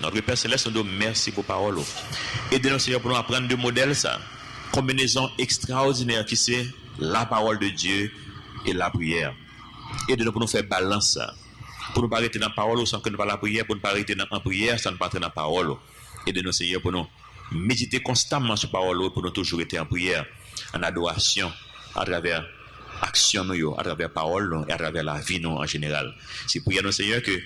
Notre Père Céleste, nous disons merci pour parole. Aidez-nous, Seigneur, pour nous apprendre de modèles, ça. Combinaison extraordinaire qui c'est la parole de Dieu et la prière. Aidez-nous pour nous faire balance, ça. Pour ne pas arrêter dans la parole sans que nous pas la prière, pour ne pas arrêter dans la prière sans ne pas entrer dans la parole. Aidez-nous, Seigneur, pour nous méditer constamment sur la parole, pour nous toujours être en prière, en adoration, à travers l'action, à travers la parole et à travers la vie en général. C'est prier nous, Seigneur, que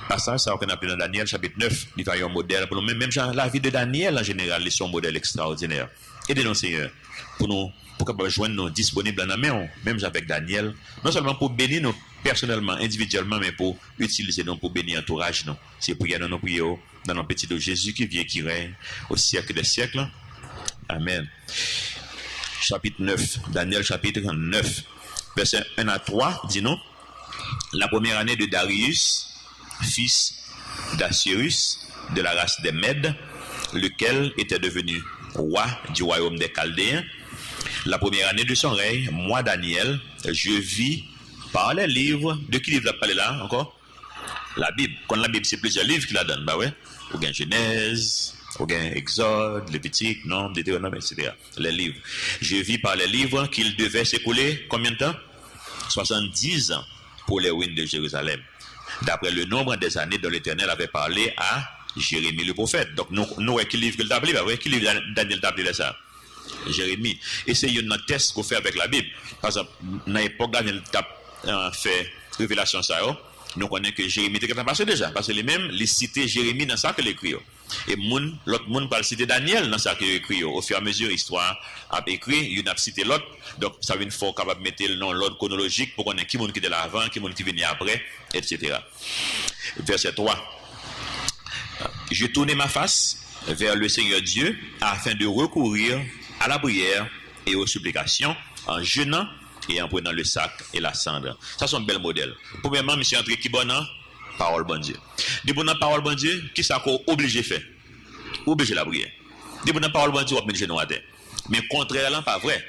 passage ça qu'on appelle dans Daniel chapitre 9, il va y avoir un modèle pour nous, même la vie de Daniel en général, c'est un modèle extraordinaire. Aidez-nous, Seigneur, pour nous, pour qu'on puisse joindre nous disponibles dans la main, même avec Daniel, non seulement pour bénir nous personnellement, individuellement, mais pour utiliser nous pour bénir l'entourage. C'est prier dans nos prières, dans notre petit de Jésus qui vient, qui règne au siècle des siècles. Amen. Chapitre 9, Daniel chapitre 9, verset 1 à 3, dit-nous, la première année de Darius, fils d'Assyrus, de la race des Mèdes, lequel était devenu roi du royaume des Chaldéens, la première année de son règne, moi Daniel, je vis par les livres. De qui livre a parlé là encore? La Bible. Quand la Bible, c'est plusieurs livres qu'il la donne. Bah ouais. Ou bien Genèse, ou bien Exode, Lévitique, Nombre, Deutéronome, etc. Les livres. Je vis par les livres qu'il devait s'écouler combien de temps? 70 ans pour les ruines de Jérusalem. D'après le nombre des années dont l'Éternel avait parlé à Jérémie le prophète. Donc, nous, quel livre qu'il t'a appelé? Bah ouais, quel livre Daniel t'a appelé ça? Jérémie. Et c'est un test qu'on fait avec la Bible. Par exemple, dans l'époque, Daniel t'a fait révélation ça. Nous connaissons que Jérémie était passé déjà. Parce que les mêmes, les cités Jérémie dans ça que l'écrit. Et l'autre monde parle citer Daniel dans ça que l'écrit. Au fur et à mesure, l'histoire a écrit, il a cité l'autre. Donc, ça veut une fois capable de mettre le nom, l'ordre chronologique pour qu'on ait qui monde qui était là avant, qui monde qui venait après, etc. Verset 3. Je tournai ma face vers le Seigneur Dieu afin de recourir à la prière et aux supplications en jeûnant et en prenant le sac et la cendre. Ça, c'est un bel modèle. Premièrement, monsieur André qui bon parole bon Dieu. De bon parole bon Dieu, qui ça qu'on obligé faire? Obligé la prière. De bon parole bon Dieu, on met genou à terre. Mais contrairement, pas vrai.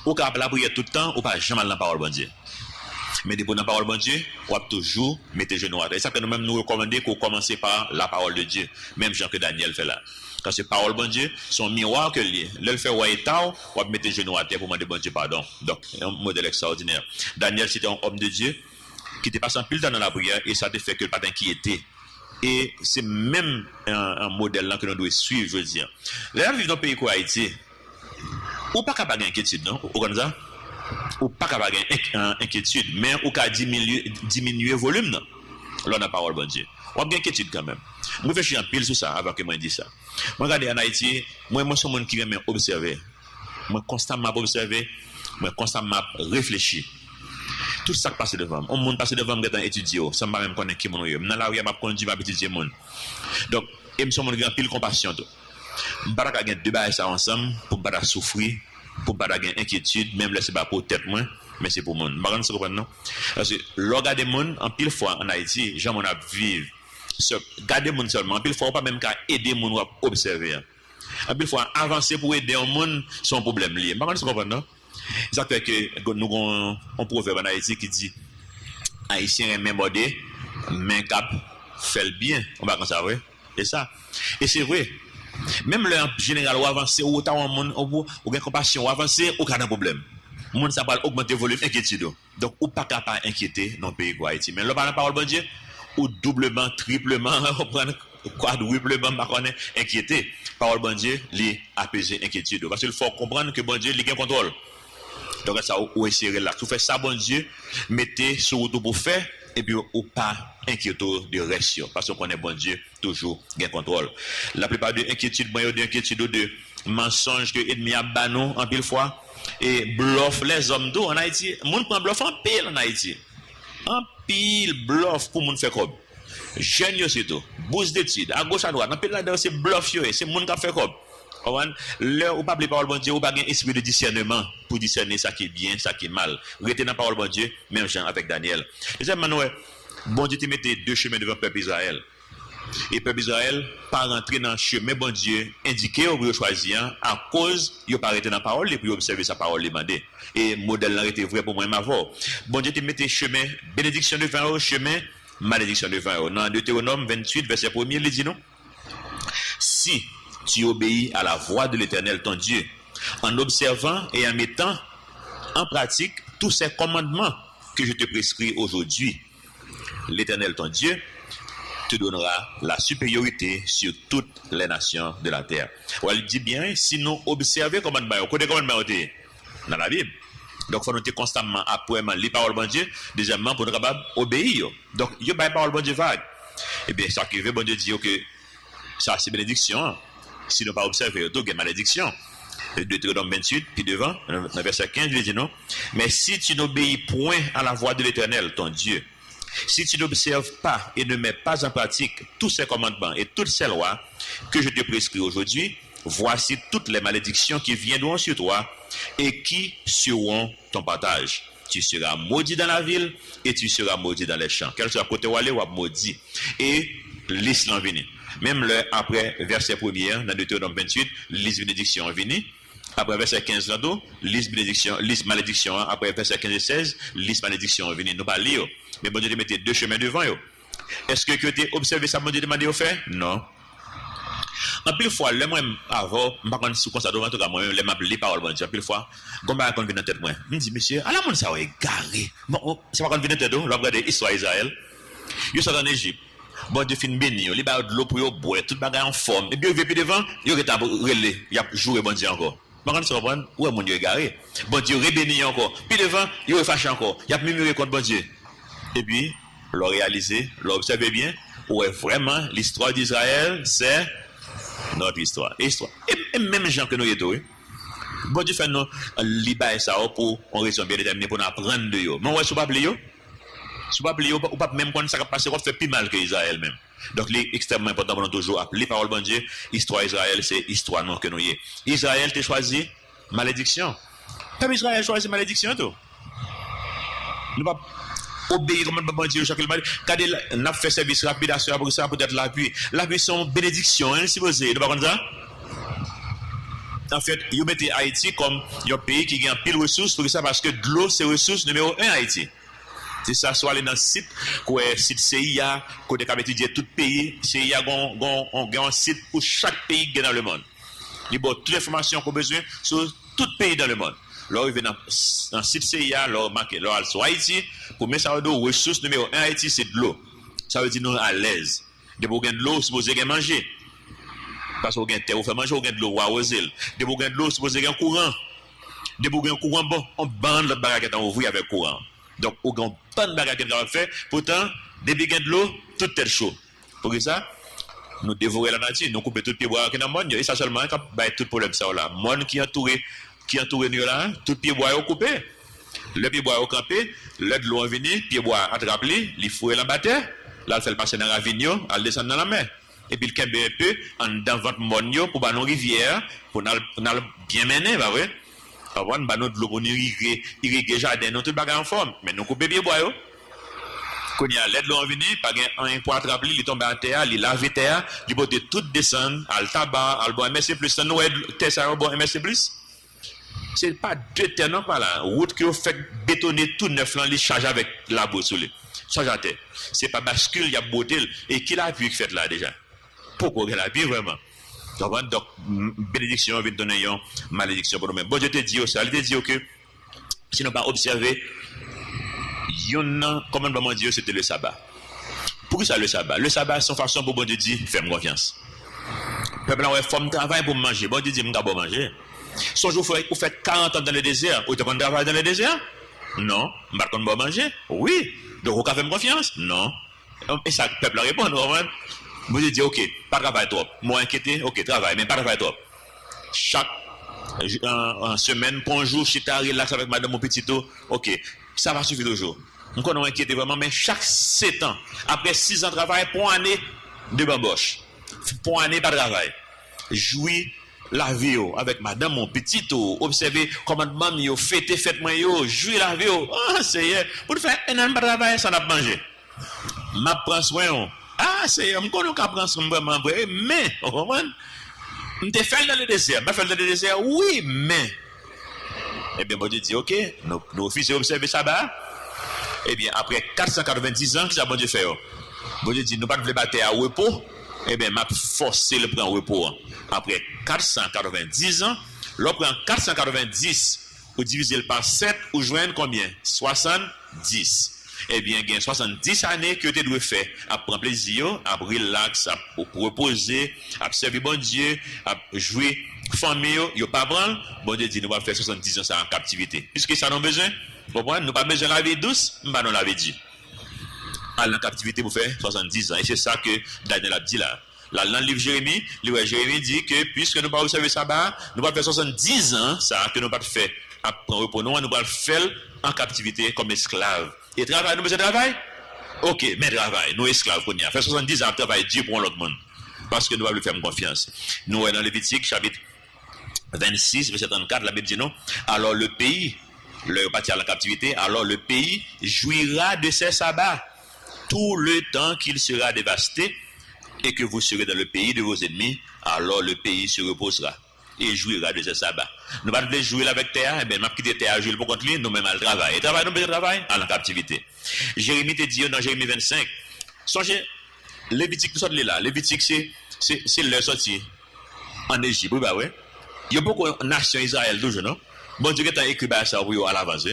Ou capable la prière tout le temps, ou pas jamais la parole bon Dieu. Mais de bonne parole bon Dieu, on va toujours mettre genou à terre. C'est ça que nous-mêmes nous recommandons qu'on commence par la parole de Dieu. Même Jean que Daniel fait là. Quand c'est parole bon Dieu, son miroir que lui, le fait ouais tard, on va mettre genou à terre pour demander bon Dieu pardon. Donc, un modèle extraordinaire. Daniel, c'était un homme de Dieu qui était passé en pile temps dans la prière et ça te fait que le pas d'inquiéter. Et c'est même un modèle là que nous devons suivre, je veux dire. Là, vivre dans le pays quoi Haïti, ou pas capable d'inquiétude, non? Ou comme ça? Ou pas capable d'inquiétude, mais ou qu'à diminuer volume, non? Là, on a parole bon Dieu. On a bien inquiétude quand même. Moi, je suis en pile sur ça avant que moi dise ça. Moi, regardez en Haïti, moi, je suis un monde qui aime observer. Moi, constamment observer, moi, constamment réfléchir. Tout ça qui passe devant moi. Un monde passe devant moi dans étudier, ça ne m'a même connaître qui mon yo. Dans la rue, m'a conduit m'a étudier monde. Donc, et me monde qui a pile compassion tout. M'pa ka gen deux bail ça ensemble pour pas souffrir, pour pas gen inquiétude, même là c'est pas pour tête moi, mais c'est pour monde. M'pa se comprendre non? Parce que regarder monde en pile fois en Haïti, gens on a vivre. Garder monde seulement, en pile fois pas même qu'à aider monde ou observer. En pile fois avancer pour aider un monde, c'est un problème lié. M'pa se comprendre non? Ça fait que nous avons un proverbe en Haïti qui dit Haïtien est main modé, main cap, fait le bien. On va comme ça, oui. C'est ça. Et c'est vrai. Même le général ou avancer, ou t'as un monde, ou bien compassion, ou avancer, aucun problème. Le monde, ça va augmenter le volume, inquiétude. Donc, ou pas capable d'inquiéter dans le pays quoi Haïti. Mais là, par la parole, bon Dieu, ou doublement, triplement, quadruplement, inquiété. Parole, bon Dieu, les apaiser inquiétude. Parce qu'il faut comprendre que bon Dieu, il a contrôle. Donc, ça, ou essayer là. Tout fait ça, bon Dieu, mettez sur route pour faire, et puis, ou pas inquiéter de reste. Parce qu'on connaît bon Dieu, toujours, gain contrôle. La plupart de inquiétudes, de inquiétudes de mensonges que l'ennemi a banon en pile fois, et bluff les hommes d'eau en Haïti. Moun prend bluff en pile en Haïti. En pile bluff pour moun faire comme. Jeune c'est tout. Bourse d'études, à gauche à droite. En pile là-dedans, c'est bluff c'est moun qui fait comme. Là, ou pas parler parole bon Dieu, ou pas un esprit de discernement pour discerner ça qui est bien, ça qui est mal. Retenez la parole bon Dieu, même Jean avec Daniel. Deuxièmement, bon Dieu te mettait deux chemins devant le peuple Israël. Et le peuple Israël pas rentrer dans le chemin bon Dieu indiqué au choisir à cause il pas arrêté dans la parole et puis observer sa parole demandée. Et modèle là était vrai pour moi m'avoir. Bon Dieu te mettait chemin bénédiction devant le chemin malédiction devant eux. Dans Deutéronome 28, verset 1er, il dit non. Si tu obéis à la voix de l'Éternel ton Dieu, en observant et en mettant en pratique tous ces commandements que je te prescris aujourd'hui, l'Éternel ton Dieu te donnera la supériorité sur toutes les nations de la terre. Ou elle dit bien, si nous observons commandements, côté commandements dans la Bible. Donc, il faut nous constamment après les paroles de Dieu, deuxièmement, pour nous capables d'obéir. Donc, il y a des paroles de Dieu vagues. Eh bien, ça qui veut, bon Dieu dit que ça, c'est bénédiction. Si nous ne pas observer, il y a malédiction. Deutéronome 28, puis devant, dans verset 15, il dit non. Mais si tu n'obéis point à la voix de l'Éternel, ton Dieu, si tu n'observes pas et ne mets pas en pratique tous ces commandements et toutes ces lois que je te prescris aujourd'hui, voici toutes les malédictions qui viendront sur toi et qui seront ton partage. Tu seras maudit dans la ville et tu seras maudit dans les champs. Quel soit côté où aller ou maudit. Et l'islam venu. Même le après verset 1er dans Deutéronome 28, liste bénédiction venu. Après verset 15 là-dedans, liste bénédiction, liste malédiction. Après verset 15 et 16, liste malédiction venu. Nous pas lire. Mais bon Dieu mettez deux chemins devant eux. Est-ce que tu as observé ça, bon Dieu demandé au fait? Non. En plus fois, les moi avant, je ne sais pas si vous en tout cas, moi, les m'appeler paroles, bon Dieu, en plus fois, quand je viens dans tête, moi, je me dis, monsieur, à la monde, ça va égaré. Bon, c'est pas quand je viens dans tête, je regarde l'histoire d'Israël. Ils sont en Égypte. Bon Dieu, fin béni, ils ont de l'eau pour eux boire, tout le bagage en forme. Et puis, puis devant, ils ont relé, ils ont joué, bon Dieu, encore. Par contre, ça va où est mon Dieu égaré? Bon Dieu, rebéni encore. Puis devant, ils ont fâché encore. Ils ont murmuré contre bon Dieu. Et puis, l'ont réalisé, l'ont observé bien, ouais, vraiment, l'histoire d'Israël, c'est notre histoire. Et même gens que nous y sommes, bon Dieu fait nous libérer ça pour une raison bien déterminée pour nous apprendre de eux. Mais ouais, si vous ne pas oublier, ou pas même quand ça va passer, on fait plus mal que Israël même. Donc, c'est extrêmement important pour nous toujours appeler paroles bon Dieu. Histoire Israël, c'est histoire non que nous y est. Israël t'a choisi malédiction. Comme Israël choisi malédiction, tout. Nous pas obéir comme bon Dieu chaque jour. Quand on a fait service rapide à ça pour ça peut-être l'appui. L'appui sont bénédiction, hein, si vous savez. Vous comprenez ça? En fait, vous mettez Haïti comme un pays qui a pile de ressources pour ça parce que de l'eau c'est ressource numéro 1 Haïti. C'est ça, soit aller dans le site, quoi, site CIA, côté qui a étudié tout pays, CIA a un site pour chaque pays dans le monde. Il y a toutes les informations qu'on a besoin sur tout pays dans le monde. Là, il vient dans le site CIA, là, marqué, là, sur Haïti, pour mettre ça dans ressource numéro 1 Haïti, c'est de l'eau. Ça veut dire nous à l'aise. De vous gagner de l'eau, supposé gagner manger. Parce que vous gagnez terre, vous faites manger, vous gagnez de l'eau, vous arrosez. De vous gagner de l'eau, supposé gagner courant. De vous gagner courant, bon, on bande l'autre bagarre qui est ouvert avec courant. Donc, vous gagnez pas de bagarre qui est fait. Pourtant, depuis qu'il y a de l'eau, tout est chaud. Pour ça, nous dévorer la nature, nous couper tout le pied bois qui est dans le monde. Et ça seulement, quand tout le problème, ça là. Le monde qui entoure nous là, tout le pied bois est coupé. Le pied bois est campé, le de l'eau est venu, pied bois attrapé, il fouille la bataille, là, il fait passer dans la ravine, il descend dans la mer. Et puis, il kembe un peu dans votre monde pour nos rivières, pour nous bien mener, bah oui. Avant, nous avons de l'eau pour nous irriguer jardin, nous tout le en forme. Mais nous coupons pied bois. Quand il y a l'aide de l'eau venue, pas un point attrapé, il tombe à terre, il lave terre, il peut tout descendre, al tabac, al bon MSC+, nous aide terre ça bon MSC+. C'est pas deux terres non pas là, route qui fait bétonner tout neuf là, il charge avec la boue sur lui. Charge à terre. C'est pas bascule, il y a beauté et qui l'a pu fait là déjà. Pourquoi il a pu vraiment? Donc bénédiction vient donner une malédiction pour nous-mêmes. Bon Dieu te dit aussi, il te dit que si nous pas observé commandement de Dieu, c'était le sabbat. Pourquoi ça le sabbat? Le sabbat, c'est une façon pour bon Dieu dire, fais-moi confiance. Le peuple a fait travail pour manger. Bon Dieu dit, je ne vais pas manger. Son jour, vous faites 40 ans dans le désert. Vous avez travaillé dans le désert? Non. Je ne vais pas manger? Oui. Donc, vous avez fait confiance? Non. Et ça, le peuple répond, vous dites, ok, pas de travail trop. Moi inquiété, ok, travail, mais pas de travail trop. Chaque semaine, pour un jour, je suis relax avec madame mon petito, ok, ça va suffire toujours. Donc on est inquiété vraiment, mais chaque 7 ans, après 6 ans de travail, pour une année de bamboche, pour une année pas de travail, jouir la vie avec madame mon petito, observer comment maman fête moi jouir la vie, ah c'est pour faire un an de travail, ça n'a pas mangé. Ma prend soin. Ah, c'est un qu'on prend soin vraiment vrai, mais on comprend. On te fait dans le désert, fait dans le désert, oui, mais eh bien, bon Dieu dit, ok, nos officiers observent ça bas. Eh bien, après 490 ans, qu'est-ce que bon Dieu fait? Bon Dieu dit, nous ne pouvons pas battre à repos. Eh bien, m'a forcé le prendre repos. Après 490 ans, l'on prend 490, ou diviser par 7, ou joindre combien? 70. Eh bien, il y a 70 années que tu dois faire. À prendre plaisir, à relax, à reposer, à servir bon Dieu, à jouer famille, il n'y a pas prendre. Bon Dieu dit, nous allons faire 70 ans ça en captivité. Puisque ça nous a besoin. Vous comprenez? Nous n'avons pas besoin de la vie douce, nous n'avons pas la vie dure. À la captivité pour faire 70 ans. Et c'est ça que Daniel a dit là. Là, dans le livre Jérémie, Jérémie dit que puisque nous ne pouvons pas observer sabbat, nous allons faire 70 ans, ça, que nous ne pouvons pas faire à prendre repos, nous allons le faire en captivité comme esclaves. Et travail, nous besoin de travail? Ok, mais travail, nous esclaves, qu'on y a. Faire 70 ans de travail, Dieu pour l'autre monde. Parce que nous allons lui faire confiance. Nous, dans Lévitique, chapitre 26, verset 34, la Bible dit non. Alors le pays, le parti à la captivité, alors le pays jouira de ses sabbats tout le temps qu'il sera dévasté et que vous serez dans le pays de vos ennemis, alors le pays se reposera et jouira de ses sabbats. Nous ne pouvons pas jouer avec terre, eh bien, nous quitter terre, jouer pour contre lui, nous même à le travail. Et travail, nous besoin de travail à la captivité. Jérémie te dit dans Jérémie 25, songez, Lévitique, nous sommes là. Lévitique, c'est leur sortie en Égypte, oui, bah ouais. Il y a beaucoup de nations Israël toujours, non? Bon Dieu, qui a écrit ça pour à l'avance.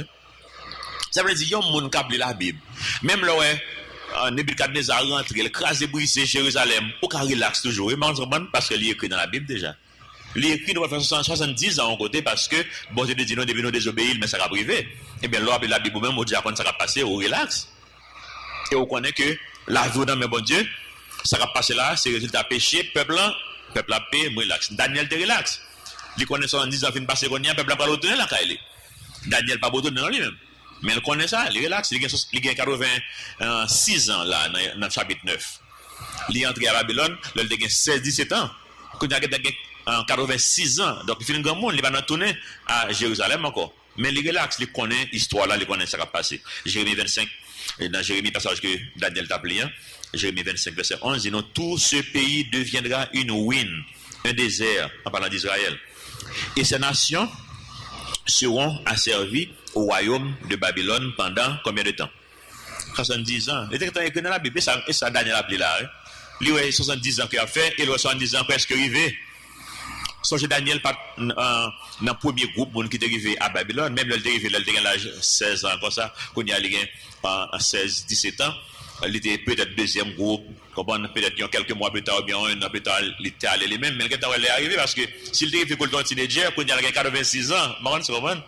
Ça veut dire, il y a un monde qui a appelé la Bible. Même là, ouais, Nebuchadnezzar rentre, il crase et brise Jérusalem, pour qu'il relaxe toujours. Parce qu'il est écrit dans la Bible déjà. Il est écrit, nous va faire 70 ans en côté parce que, bon Dieu dit, nous devons désobéir, mais ça va priver. Eh bien, là, la Bible même, on dit, quand ça va passer, on relaxe. Et on connaît que la vie dans mes bon Dieu, ça va passer là, c'est résultat péché, peuple a paix, relax. Daniel te relax. Il connaît 70 ans, fin de passer, peuple a pas retourné là, Daniel pas retourné dans lui-même. Mais il connaît ça, il relax. Il a 86 ans là, dans le chapitre 9. Il est entré à Babylone, il a 16-17 ans. Il a 86 ans. Donc il fait un grand monde, il va tourner à Jérusalem encore. Mais il relax, il connaît l'histoire là, il connaît ça qui va passer. Jérémie 25, dans Jérémie, passage que Daniel t'a appelé, Jérémie 25, verset 11, dit non, tout ce pays deviendra une ruine, un désert, en parlant d'Israël. Et ces nations seront asservies au royaume de Babylone pendant combien de temps? 70 ans. Il était écrit dans la Bible, et ça Daniel a appelé là. Il y a 70 ans qu'il a fait, et il y a 70 ans presque arrivé. Sauf que Daniel, dans le premier groupe qui est arrivé à Babylone, même là, il était à l'âge 16 ans, comme ça, quand il est à 16-17 ans, il était peut-être deuxième groupe, peut-être quelques mois plus tard, ou bien un an plus tard, il était allé les mêmes, mais il est arrivé parce que s'il était arrivé pour le teenager, quand il a 86 ans, tu comprends?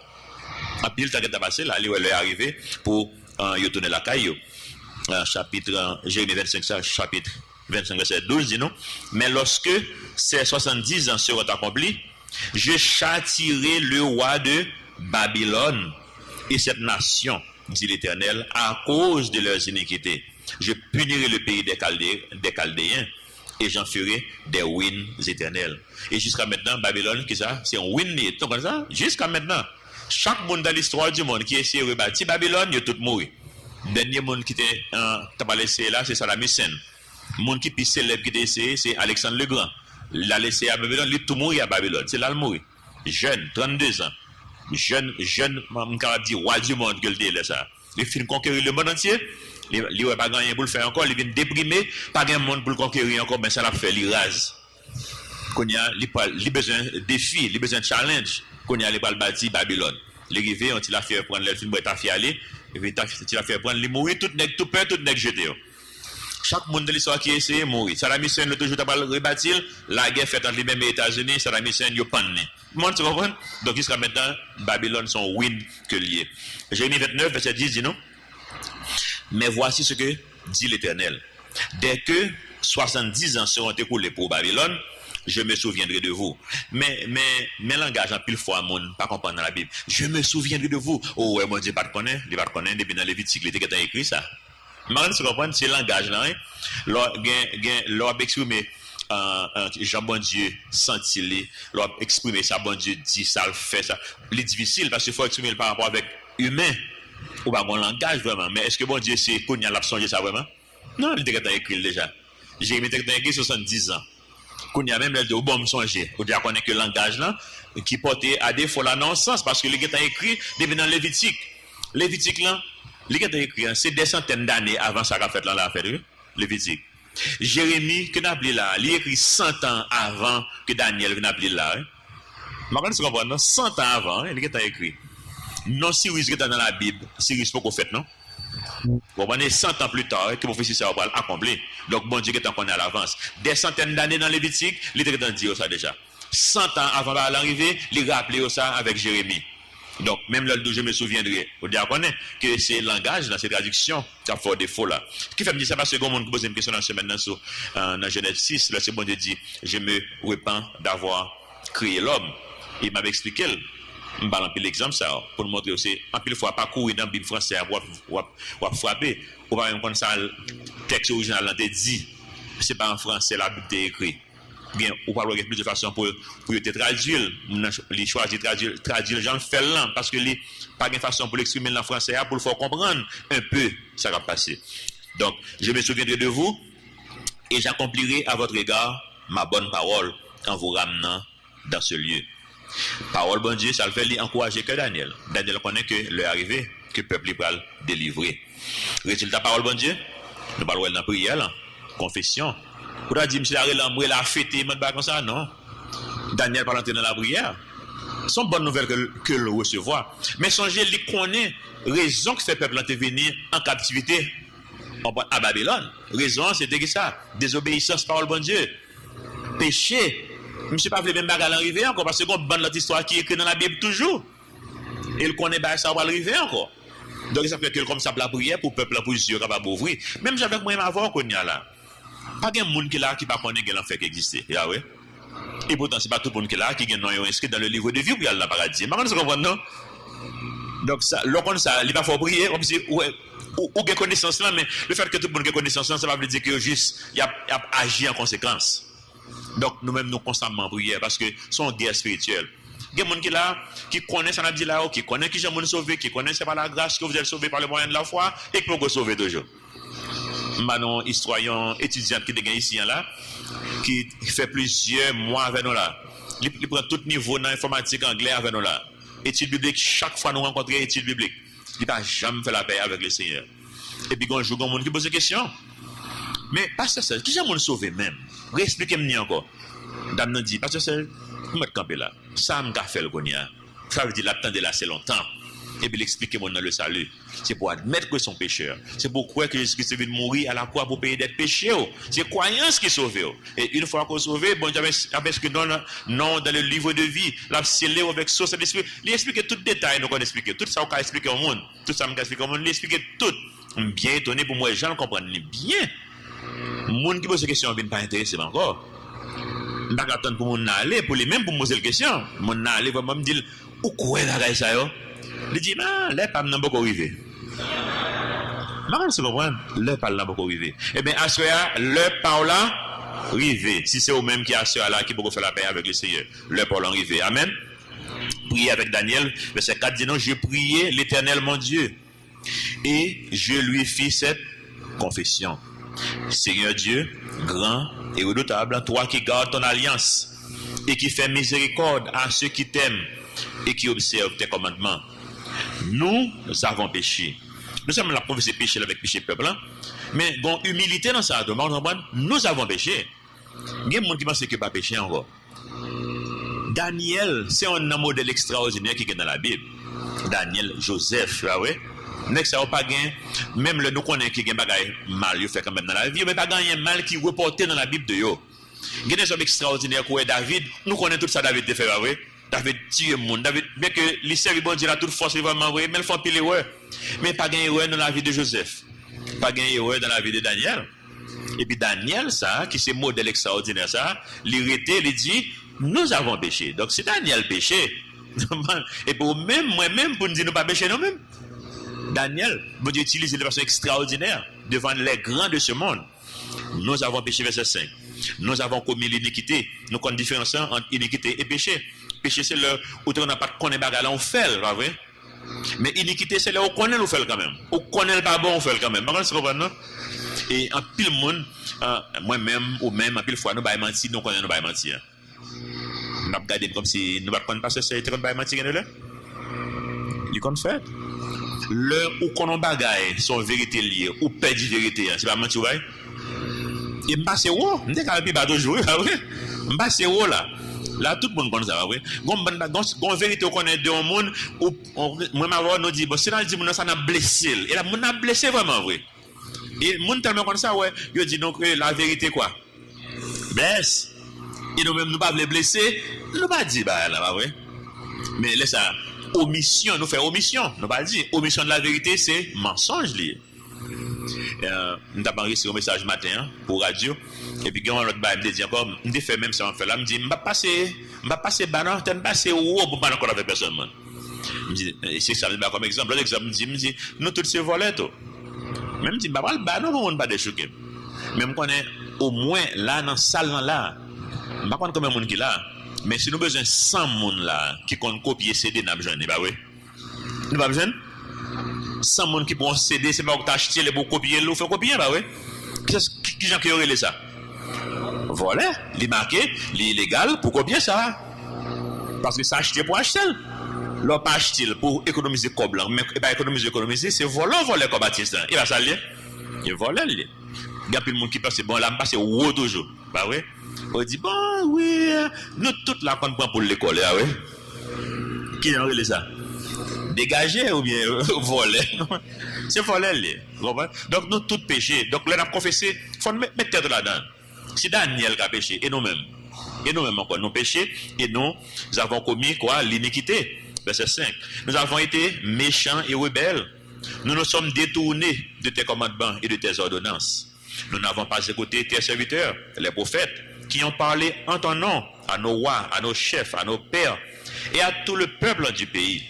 À pile, il est passé, là, il est arrivé pour y tourner la caille. Chapitre, Jérémie 25, chapitre 25, verset 12, dit non. Mais lorsque ces 70 ans seront accomplis, je châtirai le roi de Babylone et cette nation, dit l'Éternel, à cause de leurs iniquités. Je punirai le pays des Chaldéens et j'en ferai des ruines éternelles. Et jusqu'à maintenant, Babylone, c'est ça? C'est un ruine, comme ça? Jusqu'à maintenant. Chaque monde dans l'histoire du monde qui essaie de rebâtir Babylone, il a tout mouru. Le dernier monde qui t'a laissé là, c'est Saddam Hussein. Le monde qui est plus célèbre qui t'a essayé, c'est Alexandre le Grand. Il a laissé à Babylone, il a tout mouru à Babylone. C'est là le mouru. Jeune, 32 ans. Jeune, on peut dire, roi du monde que le dit ça. Il finit conquérir le monde entier. Il n'a pas gagné pour le faire encore. Il vient déprimer. Pas de monde pour le conquérir encore, mais ça l'a fait, il rase. Il a besoin de défis, il a besoin de challenge. Qu'on y a les balles bâties Babylone. Les rivets, on l'a fait prendre le film, il a fait aller, et puis il a fait prendre les mourir, tout peur, tout nègre jeté. Chaque monde de l'histoire qui essaie de mourir. Saddam Hussein a toujours rebâtir, la guerre faite entre les mêmes États-Unis, Saddam Hussein il a panné. Comment tu comprends? Donc jusqu'à maintenant, Babylone sont win que lié. Jérémie 29, verset 10 dit non. Mais voici ce que dit l'Éternel. Dès que 70 ans seront écoulés pour Babylone, je me souviendrai de vous. Mais langage en pile fois, mon pas comprendre dans la Bible. Je me souviendrai de vous. Oh ouais, mon Dieu, pas de connaître, il va te connaître, depuis dans Lévitique, il était écrit ça. Maintenant, tu comprends, c'est langage là, l'on exprimer Jean bon Dieu senti, l'on exprimer ça, bon Dieu dit ça, le fait ça. C'est difficile parce qu'il faut exprimer par rapport avec humain, ou pas mon langage vraiment. Mais est-ce que bon Dieu c'est qu'on y a l'absence de ça vraiment? Non, il était écrit déjà. J'ai mis écrit 70 ans. Qu'on y a même le bon songer. On dit qu'on est que le langage là qui portait à défaut la non-sens parce que le gars a écrit depuis dans Lévitique. Lévitique là, Il est écrit, c'est des centaines d'années avant ça qu'a fait là, la fête, Lévitique. Jérémie, que n'a appelé là, il écrit 100 ans avant que Daniel n'a appelé là. Je comprends, 100 ans avant, il est écrit. Non, Cyrus qui est dans la Bible, Cyrus pas qu'on fait, non? Bon, on est 100 ans plus tard que prophétie ça va accomplir. Donc, bon Dieu qui est en à l'avance. Des centaines d'années dans Lévitique, il était dans dire ça déjà. 100 ans avant l'arrivée, il rappelait ça avec Jérémie. Donc, même là où je me souviendrai, vous dites que c'est le langage, dans ces traductions, ça fait défaut là. Ce qui fait me dire ça parce que quand on pose une question dans la semaine dans Genèse 6, là c'est bon Dieu dit, je me repens d'avoir créé l'homme. Il m'avait expliqué, je vais prendre l'exemple ça, pour nous montrer aussi, en pile fois, pas courir dans la Bible française, ou frapper, ou pas même quand ça, le texte original là, dit, c'est pas en français, la Bible est écrit. Bien, ou pas plus de façon pour te traduire, les choisir traduire, j'en fais là, parce que les pas de façon pour l'exprimer en français, pour le faire comprendre un peu, ça va passer. Donc, je me souviendrai de vous, et j'accomplirai à votre égard ma bonne parole en vous ramenant dans ce lieu. Parole, bon Dieu, ça le fait encourager que Daniel. Daniel connaît que l'heure arrivée, que le peuple va le délivrer. Résultat, parole, bon Dieu, nous parlons dans la prière, confession. Vous avez dit, monsieur, il a fêté, comme ça, non. Daniel va entrer dans la prière. Ce sont bonnes nouvelles que le recevoir. Mais songez, il connaît raison que fait le peuple venir en captivité à Babylone. Raison, c'était ça. Désobéissance, parole, bon Dieu. Péché. Je ne suis pas fait même bagarre arriver encore parce qu'on bonne l'autre histoire qui est écrite dans la Bible toujours. Et il connaît bien ça va arriver encore. Donc ça fait que comme ça la prière pour le peuple pour les yeux capable d'ouvrir. Même j'avais moi avant qu'on y a là. Pas de monde qui là qui pas connaît que l'enfer qui existe. Et pourtant c'est pas tout le monde qui là qui est inscrit dans le livre de vie pour aller dans le paradis. Mais vous comprenez non? Donc ça comme ça, il va faut prier comme si ou gain connaissance là mais le fait que tout le monde ait connaissance là ça veut dire que juste il a agi en conséquence. Donc nous-mêmes nous constamment en prière parce que son guerre spirituelle. Il y a des gens qui là qui connaissent ça dit là qui connaissent qui j'aime sauver qui connaissent c'est par la grâce que vous êtes sauvé par le moyen de la foi et que vous êtes sauvé toujours. Manon historien étudiant qui est ici là qui fait plusieurs mois avec nous là. Il prend tout niveau dans l'informatique anglais avec nous là. Études bibliques chaque fois nous rencontrons études bibliques. Il n'a jamais fait la paix avec le Seigneur. Et puis quand je joue un monde qui pose des questions. Mais pasteur Serge, qui j'ai sauvé même? Réexpliquez-moi encore. Dame nous dit, pasteur Serge, vous m'êtes campé là. Ça m'a fait le gonia. Ça veut dire l'attendre là c'est longtemps. Et puis l'expliquez-moi dans le salut. C'est pour admettre que son pécheur. C'est pour croire que Jésus-Christ est venu mourir à la croix pour payer des péchés. C'est croyance qui sauve. Et une fois qu'on est sauvé, bon Dieu avec que dans le livre de vie, la scellé avec sauce d'esprit. Il explique tout détail nous qu'on explique. Tout ça on peut expliquer au monde. Tout ça on peut expliquer au monde. Il explique tout. Bien étonné pour moi, les gens comprennent bien. Moun qui pose question ne pas intéressé encore. Je vais attendre pour mon aller pour lui même pour me poser la question. Mon aller va me dire où quoi la ça yo. Il dit les pas n'a pas arrivé. Marre se comprendre, le pas n'a pas arrivé. Eh bien assoya le pas là arrivé. Si c'est au même qui assoya là qui peut faire la paix avec le Seigneur. Le pas là arrivé. Amen. Priez avec Daniel verset 4 dit non, je priais l'Éternel mon Dieu et je lui fis cette confession. Seigneur Dieu, grand et redoutable, toi qui gardes ton alliance et qui fais miséricorde à ceux qui t'aiment et qui observent tes commandements. Nous avons péché. Nous sommes là pour faire péché avec péché peuple, mais bon, humilité dans ça, nous avons péché. Il y a des gens qui pensent que pas péché encore. Daniel, c'est un modèle extraordinaire qui est dans la Bible. Daniel, Joseph, next ça pas gain même le nous connaît qui gain bagaille mal il fait quand même dans la vie mais pas gagner mal qui reporté dans la Bible de yo il y a des hommes extraordinaires comme David nous connaissons tout ça David te fait vrai David tué monde David bien que il servi bon Dieu la toute force il va m'envoyer mais il faut pile erreur mais pas gain erreur dans la vie de Joseph pas gain erreur dans la vie de Daniel et puis Daniel ça qui c'est modèle extraordinaire ça l'irrité il dit nous avons péché donc c'est Daniel péché et pour même moi-même pour nous dire nous pas péché nous même Daniel, bon Dieu utilise de façon extraordinaire devant les grands de ce monde. Nous avons péché, verset 5. Nous avons commis l'iniquité. Nous connaissons la différence entre iniquité et péché. Péché, c'est là où on n'a pas de connaître bagarre, on fait, pas vrai? Mais iniquité, c'est là où on connaît, on fait quand même. On connaît le pas bon, on fait quand même. Et en pile monde, moi-même, ou même, en pile fois, nous ne mentir, nous connaissons, nous ne mentir. Nous regardons comme si nous ne connaissons pas ce que c'est, nous ne mentir. Il compte faire. L'heure où qu'on bagaille son vérité liée, ou perdit vérité, c'est pas mentir, ouais. Et m'passe où? M'dé qu'à pi bateau jouer, ouais. M'passe où là? Là, tout le monde connaît ça, ouais. Gon vérité qu'on est de un monde, où, moi, ma voix nous dit, bon, si on dit, ça n'a blessé. Et là, on a blessé vraiment, vrai. Et monde tellement comme ça, ouais, il dit donc, la vérité, quoi? Blesse. Et nous-mêmes, nous pas les blesser, nous pas dit, bah, là, ouais. Mais laisse ça, omission, nous faisons omission. Nous pas dit, omission de la vérité, c'est mensonge lié. Nous avons reçu un message matin pour radio. Et puis, quand l'autre me dit encore, je fais même ça, on fait là, je me dit, je vais passer banan, je vais passer où pour pas encore avec personne. Je me dis, c'est ça, comme exemple. L'autre exemple, je me dis, nous tous ces volets, tout. Même si je ne vais pas le banan, on ne va pas déchoquer. Même qu'on est au moins là, dans la salle, là, je ne sais pas combien de monde qui est là. Mais si nous avons besoin de 100 personnes là, qui comptent copier CD, nous avons besoin, bah oui. Nous avons besoin 100 personnes qui pourront CD, c'est pas que tu acheté les pour copier, nous faut copier, bah oui. Qui gens qui aurait ça? Voilà, les marqués, les illégal pour copier ça. Parce que ça acheté pour acheter. L'on pas acheté pour économiser comme blanc, mais pas économiser, c'est voler comme Baptiste. Il va ça lier. Il vole lié. Il y a plus de monde qui passe bon là, me passe haut toujours. Bah oui. On dit bon oui, nous toutes là qu'on prend pour l'école, ah oui. Qui a relé ça? Dégager ou bien voler? C'est voler lié. Donc nous tous péchés. Donc là on a confessé, faut mettre tête là-dedans. C'est Daniel qui a péché et nous-mêmes. Et nous-mêmes encore, nous péchés et nous avons commis quoi? L'iniquité. Verset 5. Nous avons été méchants et rebelles. Nous nous sommes détournés de tes commandements et de tes ordonnances. Nous n'avons pas écouté tes serviteurs, les prophètes, qui ont parlé en ton nom à nos rois, à nos chefs, à nos pères et à tout le peuple du pays.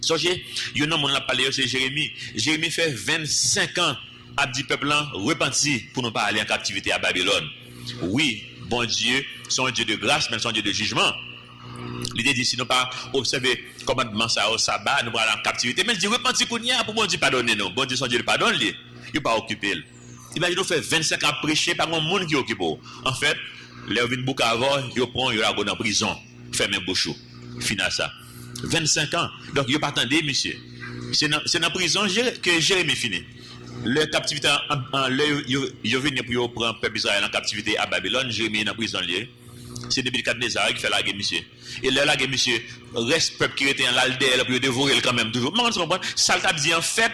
Songez, il y a un homme qui a parlé, c'est Jérémie. Jérémie fait 25 ans à dit peuple repenti pour ne pas aller en captivité à Babylone. Oui, bon Dieu, son Dieu de grâce, mais son Dieu de jugement. L'idée dit si nous pas observer commandement ça au sabbat, nous allons en captivité. Mais je dis repenti qu'on y a pour bon Dieu pardonner nous. Bon Dieu son Dieu le pardonne, il n'est pas occupé. Imaginez nous fait 25 ans à prêcher par un monde qui occupe. En fait, les vins bouc avant, ils prend, ils la en prison, ferme bouchou. Final ça. 25 ans. Donc ils pas attendez monsieur. C'est dans prison que Jérémie finit. Le captivité ils viennent pour prendre peuple Israël en captivité à Babylone, Jérémie est dans prison lié. C'est depuis le 4 Nézar qui fait la guerre, monsieur. Et là, la guerre, monsieur, reste peuple qui était en l'aldère pour dévorer quand même toujours. Mais on se comprend, ça t'a dit en fait,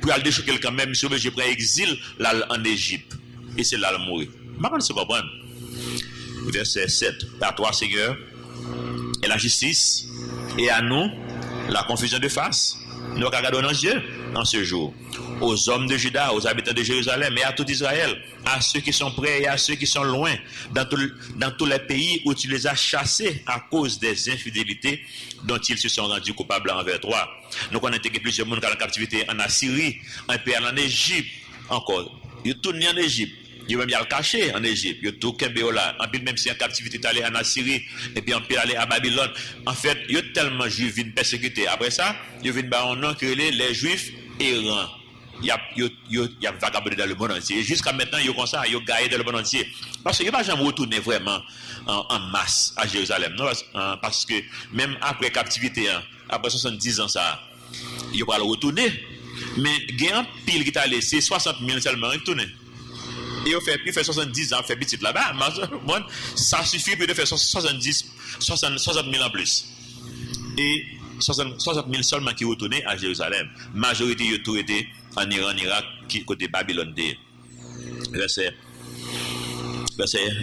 pour aller déchoquer quand même, monsieur, j'ai pris exil là en Égypte. Et c'est là le mourir. Mais on se comprend. Verset 7. À toi, Seigneur, et la justice, et à nous, la confusion de face. Nous regardons dans Dieu en ce jour. Aux hommes de Juda, aux habitants de Jérusalem et à tout Israël, à ceux qui sont près et à ceux qui sont loin, dans tous les pays où tu les as chassés à cause des infidélités dont ils se sont rendus coupables envers toi. Nous connaissons que plusieurs monde en captivité en Assyrie, un pays en Égypte, encore. Ils tournent en Égypte. Ils même le caché en Égypte. Ils tout là. En plus, même si en captivité est allé en Assyrie, et puis en plus aller à Babylone. En fait, ils ont tellement juifs viennent persécuter. Après ça, ils viennent un nom que les juifs errants. Il y a vagabondé dans le monde entier. Jusqu'à maintenant, ils ont comme ça, ils ont gaillé dans le monde entier. Parce qu'ils ne vont pas jamais retourner vraiment en masse à Jérusalem. Non? Parce que même après captivité, après 70 ans, ça, ils vont pas le retourner. Mais il y a un pile qui t'a laissé 60 000 seulement retourner. Et il fait 70 ans, il fait petit là-bas. Ça suffit pour de faire 60 000 en plus. Et 60 000 seulement qui retournaient à Jérusalem. Majorité, ils ont tout été en Iran, Irak, côté Babylone. Verset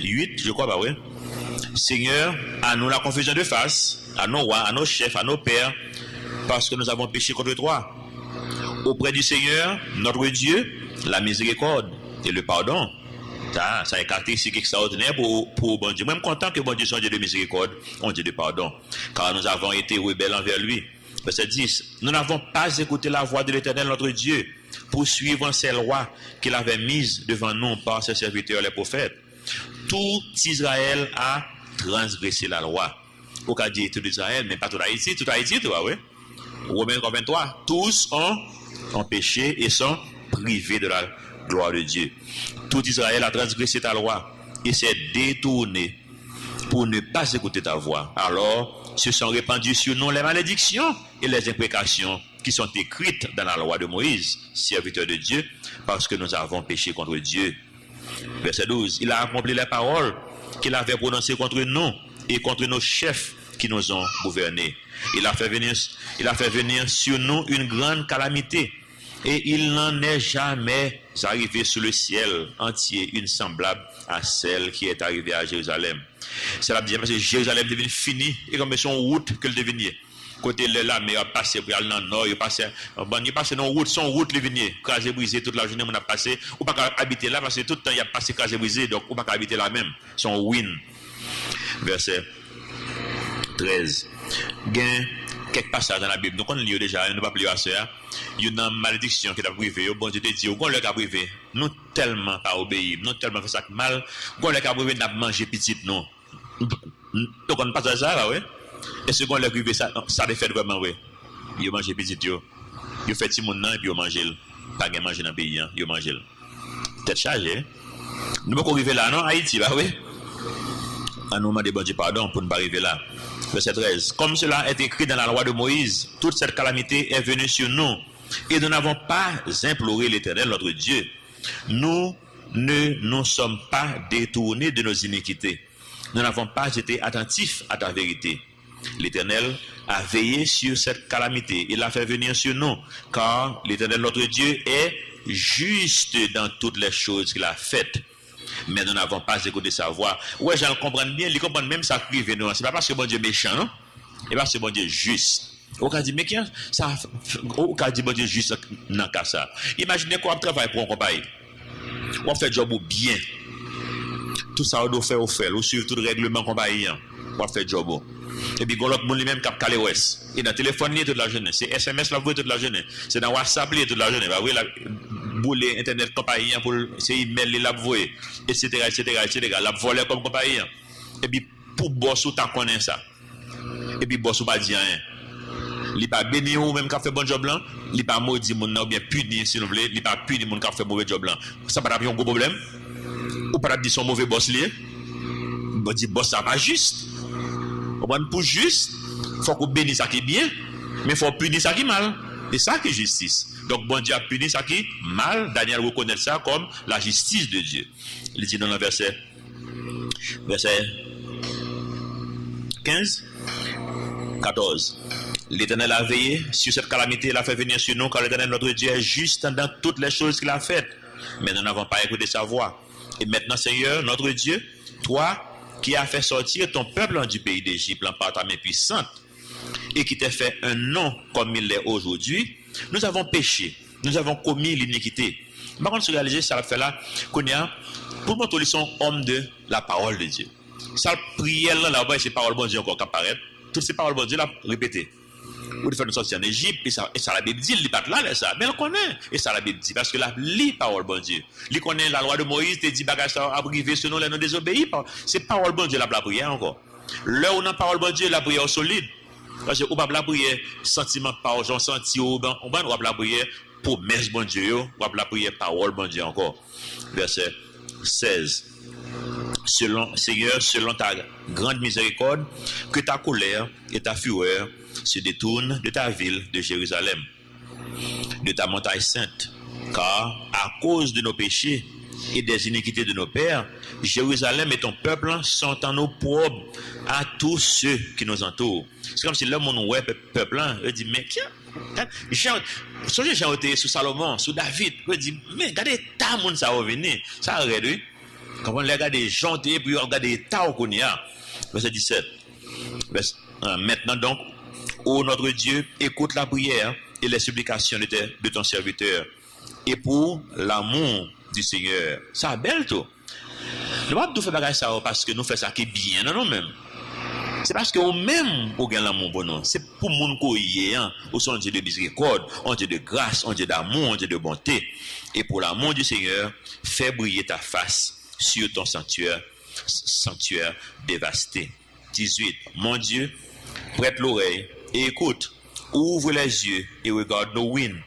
8, je crois, bah oui. Seigneur, à nous la confusion de face, à nos rois, à nos chefs, à nos pères, parce que nous avons péché contre toi. Auprès du Seigneur, notre Dieu, la miséricorde et le pardon. Ça est caractéristique extraordinaire pour bon Dieu. Même content que bon Dieu soit Dieu de miséricorde, un Dieu de pardon. Car nous avons été rebelles envers lui. Verset 10. Nous n'avons pas écouté la voix de l'Éternel notre Dieu pour suivre ces lois qu'il avait mises devant nous par ses serviteurs les prophètes. Tout Israël a transgressé la loi. Au cas dit tout Israël, mais pas tout Haïti, toi, oui. Romains 23. Tous ont péché et sont privés de la gloire de Dieu. Tout Israël a transgressé ta loi et s'est détourné pour ne pas écouter ta voix. Alors se sont répandues sur nous les malédictions et les imprécations qui sont écrites dans la loi de Moïse, serviteur de Dieu, parce que nous avons péché contre Dieu. Verset 12. Il a accompli les paroles qu'il avait prononcées contre nous et contre nos chefs qui nous ont gouvernés. Il a fait venir sur nous une grande calamité, et il n'en est jamais arrivé sur le ciel entier une semblable à celle qui est arrivée à Jérusalem. C'est la deuxième, parce que Jérusalem devient fini, et comme son route que le devenier. Côté là, mais il a passé pour aller dans le nord, il a passé dans route, son route le venier, crasé brisé toute la journée, on a passé, ou pas habiter là, parce que tout le temps il a passé crasé brisé, donc ou pas habiter là même, son win. Verset 13. Gain quelques passages dans la Bible. Donc on lit déjà, on ne va pas lire à ça. Il y a une malédiction qui t'a privé, bon Dieu te dit, on le a privé. Nous tellement pas obéi, nous tellement fait ça mal, on le a privé n'a manger petit non. Donc on passe ça là, ouais. Et ce qu'on l'a privé ça le fait vraiment ouais. Yo manger petit yo. Yo fait petit monde nan et puis yo manger. Pas gain manger dans pays hein, yo manger. Tête chargée. Nous pas arriver là non Haïti là ouais. À nous demander bon Dieu pardon pour ne pas arriver là. Verset 13. Comme cela est écrit dans la loi de Moïse, toute cette calamité est venue sur nous et nous n'avons pas imploré l'Éternel notre Dieu. Nous ne nous sommes pas détournés de nos iniquités. Nous n'avons pas été attentifs à ta vérité. L'Éternel a veillé sur cette calamité. Il l'a fait venir sur nous, car l'Éternel notre Dieu est juste dans toutes les choses qu'il a faites. Mais nous n'avons pas écouté sa voix. Ouais, j'en comprends bien, ils comprennent même ça qui privé nous. C'est pas parce que bon Dieu est méchant, non? C'est parce que bon Dieu est juste. Au cas dit, mais qui ça? Au cas dit, bon Dieu est juste dans le cas ça. Imaginez qu'on travaille pour un compagnie. On fait job bien. Tout ça, on doit faire, ou suivre tout le règlement compagnie. On fait job. Et puis, l'autre monde lui-même qui a calé ouest. Et dans le téléphone, toute la journée. C'est SMS, la voix toute la journée. C'est dans WhatsApp, toute la journée. Bah oui, la boule Internet compagnie, c'est email, la voix, etc., la voler comme compagnie. Et puis, pour boss ou t'as connaît ça. Et puis, boss ou pas dit rien. Il pas béni ou même qui a fait bon job là. Il pas maudit mon ou bien puni, si vous voulez. Il pas puni mon qui a fait mauvais job là. Ça pas un gros problème. Ou pas dire son mauvais boss lié. Bon, dit boss, ça pas juste. Pour juste, il faut qu'on bénisse ça qui est bien, mais il faut punir ça qui est mal. Et ça qui est justice. Donc, bon Dieu a puni ça qui est mal. Daniel reconnaît ça comme la justice de Dieu. Il dit dans le verset 15, 14. L'Éternel a veillé sur cette calamité, il a fait venir sur nous, car l'Éternel notre Dieu est juste dans toutes les choses qu'il a faites. Mais nous n'avons pas écouté sa voix. Et maintenant, Seigneur, notre Dieu, toi, qui a fait sortir ton peuple du pays d'Égypte par ta main puissante et qui t'a fait un nom comme il l'est aujourd'hui, nous avons péché, nous avons commis l'iniquité. Par contre, se réaliser, ça fait là, qu'on a, pour montrer qu'ils sont hommes de la parole de Dieu. Ça, prière là-bas, c'est parole de Dieu encore qui apparaît. Toutes ces paroles de Dieu, là, répétées. Ou de faire une sortie en Égypte, et ça la Bible dit, il n'est pas là, ça. Mais on connaît, et ça la Bible dit, parce que la lit parole bon Dieu. Il connaît la loi de Moïse, te dit, bagage ça a privé, sinon les non désobéis. C'est parole bon Dieu, la prière encore. Là où on a parole bon Dieu, la prière solide. Parce que on va la prière, sentiment par gens senti, on va la prière, promesse bon Dieu, on va la prière, parole bon Dieu encore. Verset 16. Seigneur, selon ta grande miséricorde, que ta colère et ta fureur se détournent de ta ville de Jérusalem, de ta montagne sainte, car à cause de nos péchés et des iniquités de nos pères, Jérusalem et ton peuple sont en opprobre à tous ceux qui nous entourent. C'est comme si l'homme ouais peuple il dit mais j'ai été sous Salomon, sous David, il dit mais regardez ta monde ça revenir, ça arrête oui. Quand on regarde des gens et puis on regarde des tas qu'on y a. Verset 17. Maintenant donc, ô notre Dieu, écoute la prière et les supplications de ton serviteur. Et pour l'amour du Seigneur. Ça belle tout. Nous ne pouvons pas faire bagage ça parce que nous faisons ça qui est bien dans nous-mêmes. C'est parce que nous-mêmes, nous avons l'amour pour nous. C'est pour nous qui sommes au son Dieu de miséricorde, un Dieu de grâce, un Dieu d'amour, un Dieu de bonté. Et pour l'amour du Seigneur, fais briller ta face sur ton sanctuaire dévasté. 18. Mon Dieu, prête l'oreille et écoute. Ouvre les yeux et regarde nos ruines.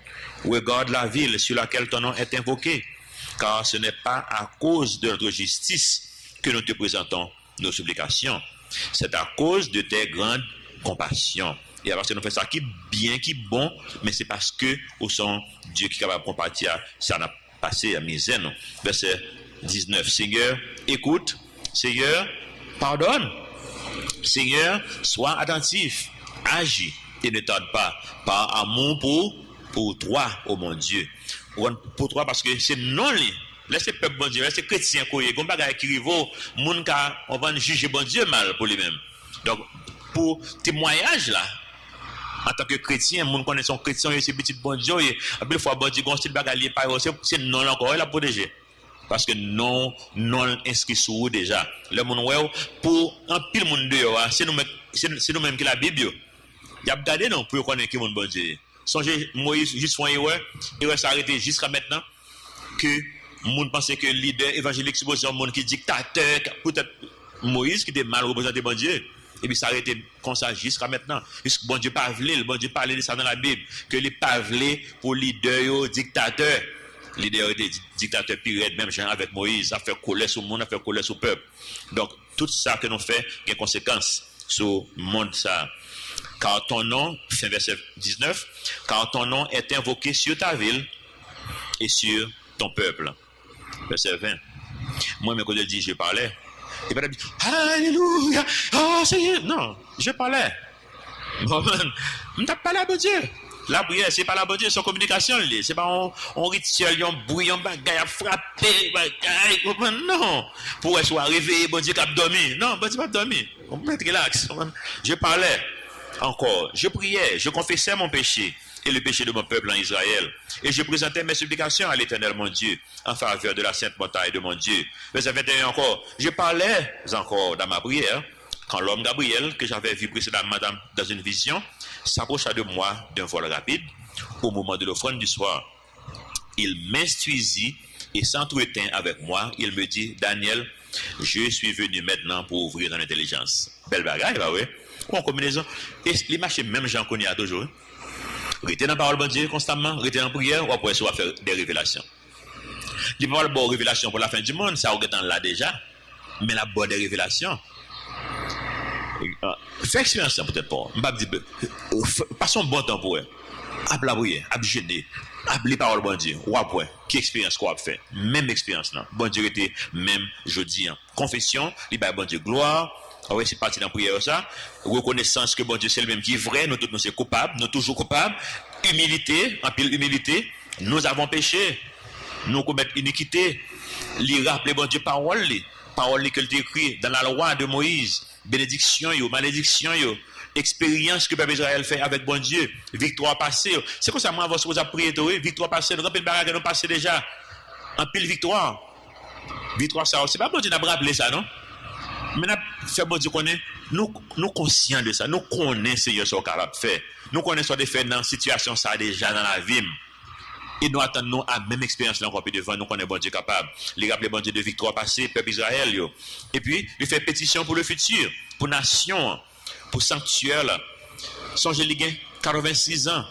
Regarde la ville sur laquelle ton nom est invoqué. Car ce n'est pas à cause de notre justice que nous te présentons nos supplications. C'est à cause de tes grandes compassion. Et parce que nous faisons ça qui est bien, qui est bon, mais c'est parce que au son Dieu qui est capable de compatir, ça n'a passé à misère. Non? Verset 19. Seigneur, écoute. Seigneur, pardonne. Seigneur, sois attentif. Agis et ne tarde pas. Par amour pour toi, oh mon Dieu. Pour toi, parce que c'est non lui. Laissez peuple bon Dieu, laissez chrétien courir. Comme bagay qui rivo, moun ka on va juger bon Dieu mal pour lui-même. Donc pour témoignage là, en tant que chrétien, moun connaît son chrétien, c'est petit bon Dieu, et après fois bon Dieu gonfle bagay pas c'est non encore il a protégé. Parce que non inscrit sur déjà. Le moun ouais pour un pile moun dehors, c'est nous même qui la Bible. Il a regardé non pour connaître qui moun bon Dieu. Songez Moïse juste font erreur s'arrêter jusqu'à maintenant que moun pensait que leader évangélique supposé un monde qui dictateur, peut-être Moïse qui était mal représenté bon Dieu. Et puis ça a été comme ça jusqu'à maintenant. Puisque bon Dieu pas voulu, le bon Dieu parlait de ça dans la Bible, que les pas voulu pour leader dictateur. Leader était dictateur pire, même genre avec Moïse, ça fait colère sur le monde, ça fait colère sur le peuple. Donc tout ça que nous fait a des conséquences sur le monde ça. Car ton nom, fin verset 19, car ton nom est invoqué sur ta ville et sur ton peuple. Verset 20. Moi, mes collègues disent, je parlais. Et puis, alléluia, oh Seigneur. Non, je parlais. Bon, je n'ai pas la bonne Dieu. La prière, c'est pas la bonne Dieu, c'est communication. C'est pas un rituel, un bruit, un bagage à frapper. Non. Pour être soit réveillé, bon Dieu qui a dormi. Non, bon Dieu n'a pas dormi. On peut être relax. Je parlais encore. Je priais, je confessais mon péché et le péché de mon peuple en Israël. Et je présentais mes supplications à l'Éternel, mon Dieu, en faveur de la sainte montagne de mon Dieu. Verset 21 encore. Je parlais encore dans ma prière, quand l'homme Gabriel, que j'avais vu précédemment dans une vision, s'approcha de moi d'un vol rapide au moment de l'offrande du soir. Il m'instruisit et s'entretint avec moi. Il me dit, Daniel, je suis venu maintenant pour ouvrir ton intelligence. Belle bagaille, bah oui. Ou en combinaison. Et les marchés, même j'en connais à toujours. Restez dans la parole de Dieu constamment, restez en prière, ou après, on va faire des révélations. Il n'y a pas de bonne révélation pour la fin du monde, ça on est là déjà. Mais la bonne révélation, fais expérience peut-être pas. Passons bon temps pour eux. Ap la prière, ap jeûner, ap les paroles bon Dieu. Ou après, qui expérience quoi fait? Même expérience là. Bon Dieu était même jeudi. Confession, il va bon Dieu gloire. Ah oui, c'est parti dans la prière ça. Reconnaissance que bon Dieu c'est le même qui est vrai, nous tous nous sommes coupables, nous toujours coupables. Humilité, en pile humilité, nous avons péché, nous commettons iniquité. Lui rappeler bon Dieu parole que tu écrit dans la loi de Moïse, bénédiction yo, malédiction yo, expérience que le peuple Israël fait avec bon Dieu, victoire passée. C'est comme ça moi avant vous a prié toi, victoire passée, nous rappelle bagarre nous passé déjà. En pile victoire. Victoire ça, c'est pas bon Dieu n'a rappelé ça non? Maintenant, c'est bon Dieu connaît, nous conscients de ça, nous connaissons ce qu'on est capable de faire. Nous connaissons des faits dans la situation ça déjà dans la vie. Et nous attendons à la même expérience là encore plus devant, nous connaissons bon Dieu capable. Les rappeler bon Dieu de victoire passée, peuple Israël. Yo. Et puis, il fait pétition pour le futur, pour nation, pour sanctuaire. Là. Songez les gars, 86 ans.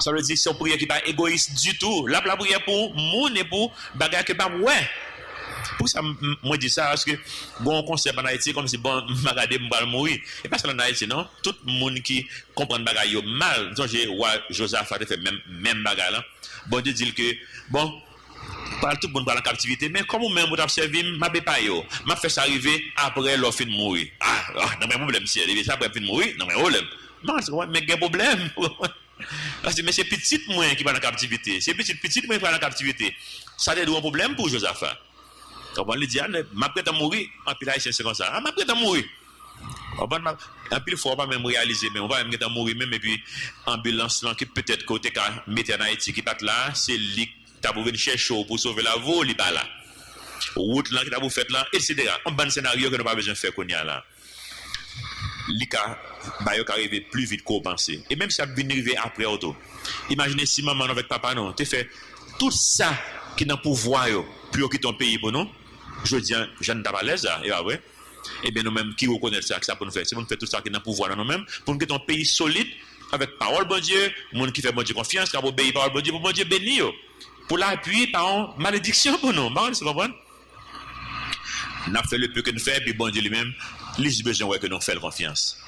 Ça veut dire que c'est une prière qui n'est pas égoïste du tout. Là, la prière pour moun et pour bagarre que pas ouais. Pour ça, moi je dis ça parce que bon concept en Haïti comme si bon regarder m'val mourir et pas seulement en Haïti non tout le monde qui comprend bagaille yo mal donc j'ai Josaphat fait même bagarre là bon Dieu dit que bon pas tout le monde va en captivité mais comme même vous observer m'a pas yo m'a fait ça arriver après leur fin de mourir non mais problème c'est arrivé ça après fin de mourir non mais problème non mais quel problème parce que mais c'est petit moi qui va en captivité c'est petit moi qui va en captivité ça c'est un problème pour Josaphat. On va lui dire, ma prête à mourir, en pile haïtien c'est comme ça. Ma prête à mourir. En pile fois, on va même réaliser, mais on va même mourir même, et puis, ambulance, là, qui peut-être côté qu'à mettre en Haïti, qui est là, c'est lui qui t'a venir chercher pour sauver la vie, il est là. Route là, qui t'a fait là, etc. Un bon scénario que nous pas besoin de faire qu'on y a là. L'ICA, bah, il arrive plus vite qu'on pensait. Et même si ça vient arriver après auto. Imaginez si maman avec papa, non, tu fait tout ça qui n'a pouvoir, pour quitter ton pays pour nous. Je dis, je ne suis pas à l'aise, et après, et bien nous-mêmes qui reconnaissent ça, que ça pour nous faire, c'est pour nous faire tout ça qui n'a pouvoir dans nous-mêmes, pour nous quitter un pays solide, avec parole bon Dieu, monde qui fait bon Dieu confiance, qui a obéi parole bon Dieu, pour bon Dieu bénir, pour l'appuyer par une malédiction pour nous. Bon, c'est comprendre? Nous avons fait le peu que nous faisons, puis bon Dieu lui-même, il a besoin que nous fassions confiance.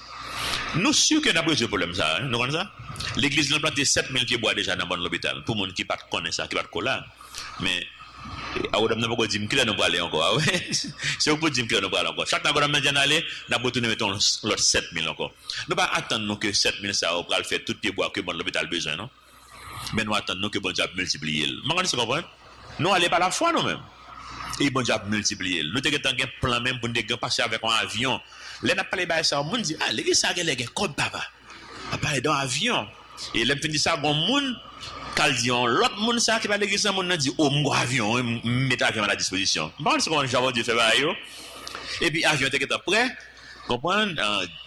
Nous sûrs que nous avons ce problème ça, nous connaissons ça. L'église a planté 7000 pieds bois déjà dans l'hôpital. Pour les gens qui ne connaissent pas ça, qui ne connaissent pas mais à vous n'a pas dit que nous aller encore. C'est pour dire que nous aller encore. Chaque fois que nous aller, nous avons retourné mettons l'autre 7000 encore. Nous pas attendre que 7000 ça va faire tout les bois que l'hôpital besoin non. Mais nous attendons que bon Dieu multiplie. Vous comprenez? Nous allons par la foi nous-mêmes. Et bon Dieu multiplier. Nous avons un plan même pour nous passer avec un avion. Les n'a parlé de ça, on dit ah l'église ça les gars comme papa. On parle dans avion. Et les dit ça bon monde qu'al dit l'autre monde ça qui va l'église ça monde dit oh mon avion mettre avion à la disposition. Bon c'est comment j'avais dit faire yo. Et puis avion était prêt. Comprendre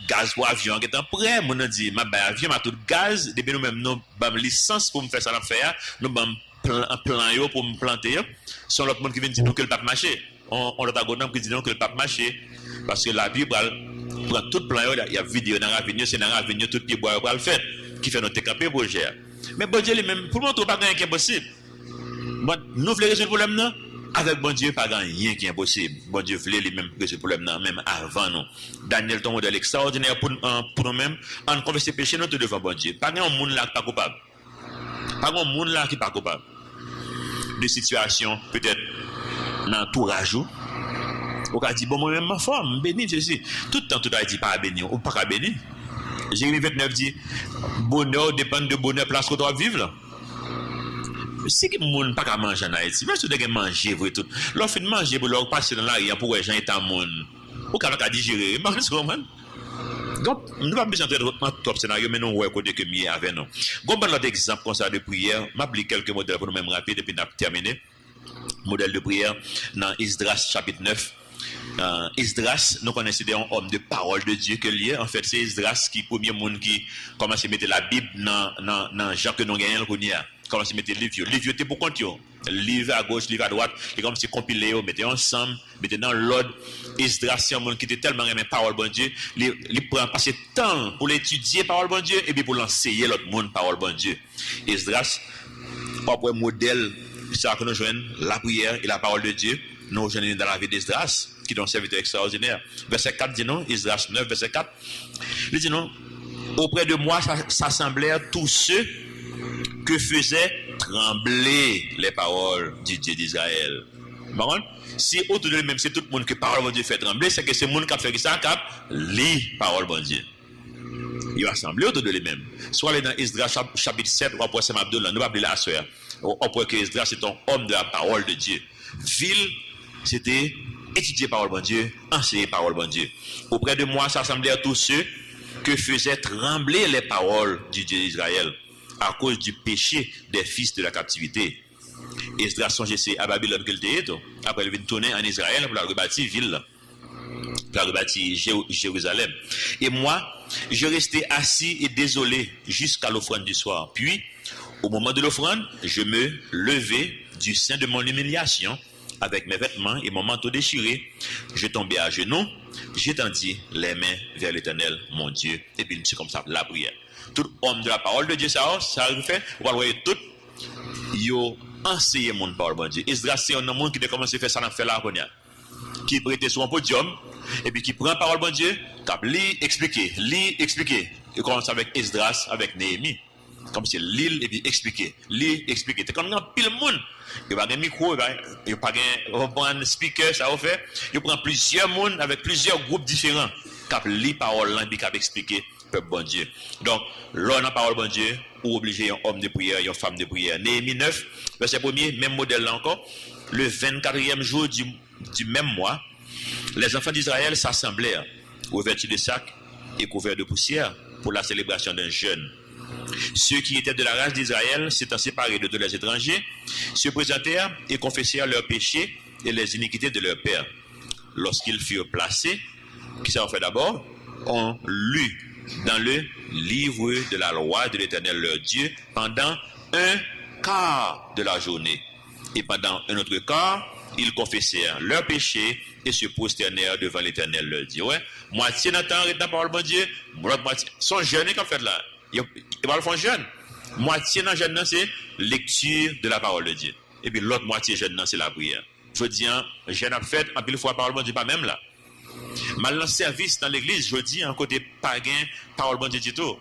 gaz pour avion qui est prêt, mon dit ma bail avion ma tout gaz depuis nous même nous bam licence pour me faire ça la faire, nous bam plan yo pour me planter. Sont l'autre monde qui vient dire que le pape marché. On l'a gonam qui dit non que le pape marché parce que la Bible prend tout plan il y a vidéo dans l'avenir, c'est dans l'avenir tout qui boire le faire qui fait notre camper projet. Mais bon Dieu lui-même pour montrer pas rien qui est possible. Bon nous voulons résoudre le problème non avec bon Dieu pas rien qui est impossible. Bon Dieu voulait lui-même résoudre le problème non même avant nous. Daniel ton modèle extraordinaire pour nous-mêmes en confesser péché nous devant bon Dieu. Pas un monde là qui pas coupable. Pas un monde là qui pas coupable. De situation peut-être dans l'entourage ou qu'a dit bon moi même ma forme béni ceci tout le temps tout a dit pas béni ou pas béni. Jérémie 29 dit bonheur dépend de bonheur place qu'on doit vivre là. Si que monde pas qu'à manger en Haïti mais si tu manger vous tout l'on fait manger pour leur passer dans l'arrière pour les gens état monde ou qu'à digérer mais c'est comment donc nous pas besoin d'être dans top scénario mais nous ouais côté que mieux avec nous bon ben l'autre exemple comme ça de prière m'applique quelques modèles pour nous même rapide et puis n'a terminé modèle de prière dans Esdras chapitre 9. Esdras, nous connaissons un homme de parole de Dieu que lié. En fait, c'est Esdras qui premier monde qui commence à mettre la Bible dans Jean que nous gagnons le commence à mettre les livres. Les livres étaient pour compte. Livre à gauche, livre à droite. Et comme c'est compilé, mettez ensemble, mettez dans l'ordre. Esdras, c'est un monde qui était tellement aimé parole bon Dieu. Il prend passer temps pour l'étudier parole bon Dieu et puis pour l'enseigner l'autre monde parole bon Dieu. Esdras, après modèle, ça que nous joignons la prière et la parole de Dieu. Nous joignons dans la vie d'Esdras, qui est un serviteur extraordinaire. Verset 4 dit non, Esdras 9, verset 4. Il dit non, auprès de moi s'assemblèrent tous ceux que faisaient trembler les paroles du Dieu d'Israël. Si autour de lui-même, c'est tout le monde que parole de Dieu fait trembler, c'est que c'est le monde qui a fait ça, qui a lit parole de Dieu. Il va assembler autour de lui-même. Soit aller dans Esdras chapitre 7, ou après Sam Abdullah, nous va appeler la soeur. Après que Esdras c'est un homme de la parole de Dieu. Ville, c'était étudier parole de Dieu, enseigner parole de Dieu. Auprès de moi s'assemblèrent tous ceux que faisaient trembler les paroles du Dieu d'Israël à cause du péché des fils de la captivité. Esdras songeait c'est à Babylone qu'il était. Après il vient tourner en Israël pour la rebâtir ville, pour la rebâtir Jérusalem. Et moi, je restais assis et désolé jusqu'à l'offrande du soir. Puis, au moment de l'offrande, je me levai du sein de mon humiliation avec mes vêtements et mon manteau déchiré. Je tombais à genoux, j'étendis les mains vers l'Éternel, mon Dieu. Et puis, c'est comme ça, la prière. Tout homme de la parole de Dieu, ça fait, vous voyez tout, yo enseigné mon parole de Dieu. Esdras, c'est un monde qui a commencé à faire ça dans la faire qui prêtait sur un podium, et puis qui prend la parole de Dieu, qui lit, expliquer. Et commence avec Esdras, avec Néhémie. Comme c'est l'île et puis expliquer. C'est comme dans pile monde. Il n'y a pas de micro, il n'y a pas de speaker, ça va faire. Il prend plusieurs monde avec plusieurs groupes différents. Qui lit parole là, et puis qui expliquer peuple bon Dieu. Donc, l'homme dans parole bon Dieu, ou obligé un homme de prière, une femme de prière. Néhémie 9, verset 1er, même modèle là encore. Le 24e jour du même mois, les enfants d'Israël s'assemblèrent, revêtus de sacs et couverts de poussière, pour la célébration d'un jeûne. Ceux qui étaient de la race d'Israël, s'étant séparés de tous les étrangers, se présentèrent et confessèrent leurs péchés et les iniquités de leur père. Lorsqu'ils furent placés, qui ça fait d'abord, on lut dans le livre de la loi de l'Éternel leur Dieu pendant un quart de la journée. Et pendant un autre quart, ils confessèrent leurs péchés et se prosternèrent devant l'Éternel leur Dieu. Ouais, moitié dans la parole de Dieu, l'autre moitié. Son jeûne qu'en fait là. Il va le faire jeûne. Moitié dans le jeûne, c'est lecture de la parole de Dieu. Et puis l'autre moitié jeûne, c'est la prière. Je veux dire, jeûne a fait, en pile fois parole de Dieu, pas même là. Mal dans service dans l'église, je dis, en côté païen, parole bon Dieu dit tout.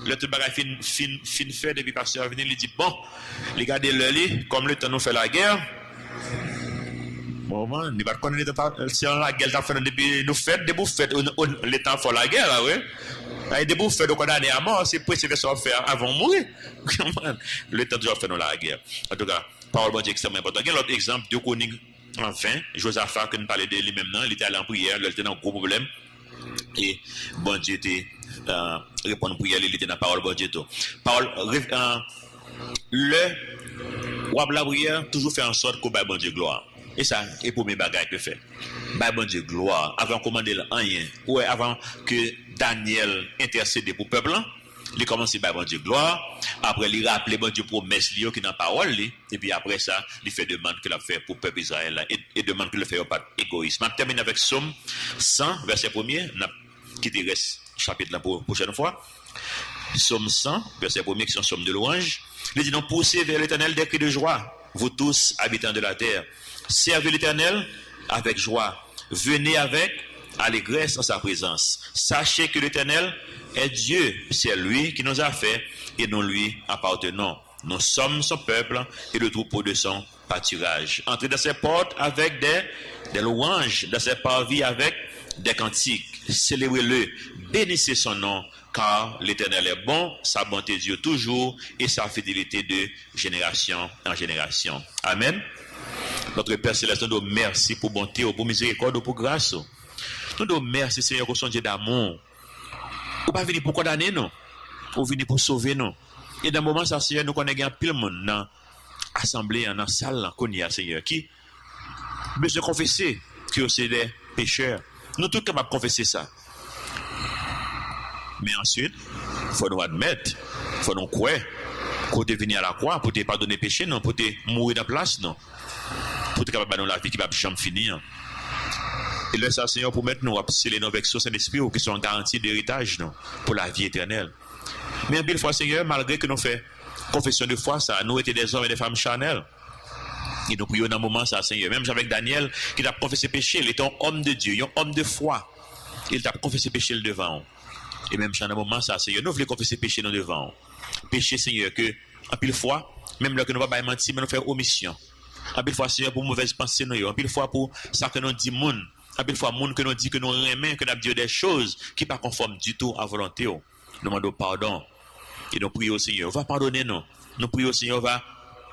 Le tout bagage fin fait depuis pasteur venu, il dit bon, regardez le comme le temps nous fait la guerre. Bon, man, il va connaître si on la guerre fait depuis nous fait des bouffées, le temps fait la guerre là, oui. Et des bouffées de condamner à mort, c'est précieux ça faire avant de mourir. Le temps doit faire nous la guerre. En tout cas, parole bon Dieu extrêmement important. Il y a l'autre exemple de Konig. Enfin, Josaphat, que nous parlons de lui-même, il était allé en prière, il était dans un gros problème. Et bon Dieu était répondre prière, il était dans la parole bon Dieu. Parole, le roi de la prière, toujours fait en sorte qu'on baille bon Dieu gloire. Et ça, et pour mes bagages que fait. Baille bon Dieu gloire, avant de commander rien, ou avant que Daniel intercède pour le peuple, il commence par bon Dieu gloire, après il rappelle bon Dieu promesse qui est dans la parole, et puis après ça, il fait demande que l'a fait pour le peuple Israël, et demande que le fait pas égoïsme. Je termine avec Somme 100, verset 1er, qui te reste chapitre là pour la prochaine fois. Somme 100, verset 1er, qui sont somme de louange. Il dit donc, poussez vers l'Éternel des cris de joie, vous tous habitants de la terre. Servez l'Éternel avec joie. Venez avec allégresse en sa présence. Sachez que l'Éternel est Dieu, c'est lui qui nous a fait et nous lui appartenons. Nous sommes son peuple et le troupeau de son pâturage. Entrez dans ses portes avec des louanges, dans ses parvis avec des cantiques. Célébrez-le, bénissez son nom, car l'Éternel est bon, sa bonté dure toujours et sa fidélité de génération en génération. Amen. Notre Père Céleste, nous merci pour bonté, pour miséricorde, pour grâce. Nous merci Seigneur pour son Dieu d'amour. Ou pas venir pour condamner nous, ou venir pour sauver nous. Et dans le moment ça, Seigneur, nous connaissons pile de monde dans l'assemblée, dans la salle, qu'on y a, Seigneur, qui besoin de confesser que c'est des pécheurs. Nous tous capables de confesser ça. Mais ensuite, il faut nous admettre, il faut nous croire, pour te venir à la croix, pour te pardonner péché, non, pour te mourir dans la place, non. Pour te capable de la vie qui va jamais finir. Et là, ça, Seigneur, pour mettre nous à sceller nos avec Saint-Esprit qui sont garantis d'héritage, non, pour la vie éternelle. Mais un pile fois, Seigneur, malgré que nous faisons confession de foi, ça, nous étions des hommes et des femmes charnels. Et nous prions dans un moment, ça, Seigneur. Même avec Daniel, qui a confessé péché, il est un homme de Dieu, un homme de foi. Il a confessé péché le devant. Et même dans un moment, ça, Seigneur, nous voulons confesser péché le devant. Péché, Seigneur, que, en pile fois, même là que nous ne va pas mentir, mais nous faisons omission. En pile fois, Seigneur, pour mauvaise pensée, nous, en pile fois, pour ça que nous disons, moun. En pile fois, moun que nous dit que nous remet, que nous disons des choses qui ne sont pas conformes du tout à volonté. Nous demandons pardon. Et nous prions, Seigneur, va pardonner nous. Nous prions, Seigneur, va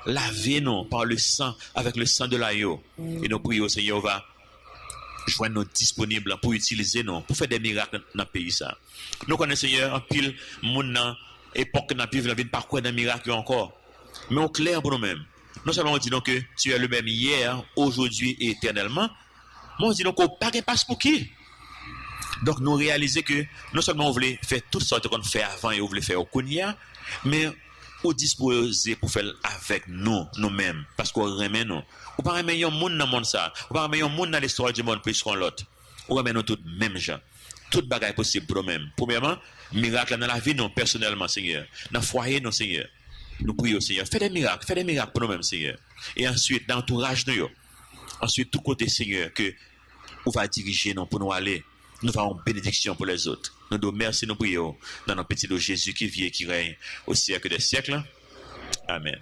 laver nous par le sang, avec le sang de l'agneau. Et nous prions, Seigneur, va joindre nous disponibles pour utiliser nous, pour faire des miracles dans le pays. Ça. Nous connaissons, Seigneur, en pile, moun dans l'époque dans la vie, pas quoi d'un miracle encore. Mais au clair pour nous-mêmes. Non seulement on dit donc que tu es le même hier, aujourd'hui et éternellement, mais on dit donc qu'on n'a pas de passe pour qui. Donc nous réalisons que non seulement on voulait faire toutes sortes qu'on fait avant et on voulait faire au Kounia, mais on disposer pour faire avec nous, nous-mêmes, parce qu'on remet nous. On ne pas remettre un monde dans le monde ça, on ne pas remettre un monde dans l'histoire du monde plus qu'on l'autre. On remet nous tous même gens. Toute bagaille possible pour nous-mêmes. Premièrement, miracle dans la vie, nous, personnellement, Seigneur. Dans le foyer, nous, Seigneur. Nous prions, Seigneur. Fais des miracles pour nous-mêmes, Seigneur. Et ensuite, dans l'entourage, nous. Ensuite, tout côté, Seigneur, que on va diriger nous pour nous aller. Nous avons une bénédiction pour les autres. Nous nous merci, nous prions dans notre petit Jésus qui vit et qui règne au siècle des siècles. Amen.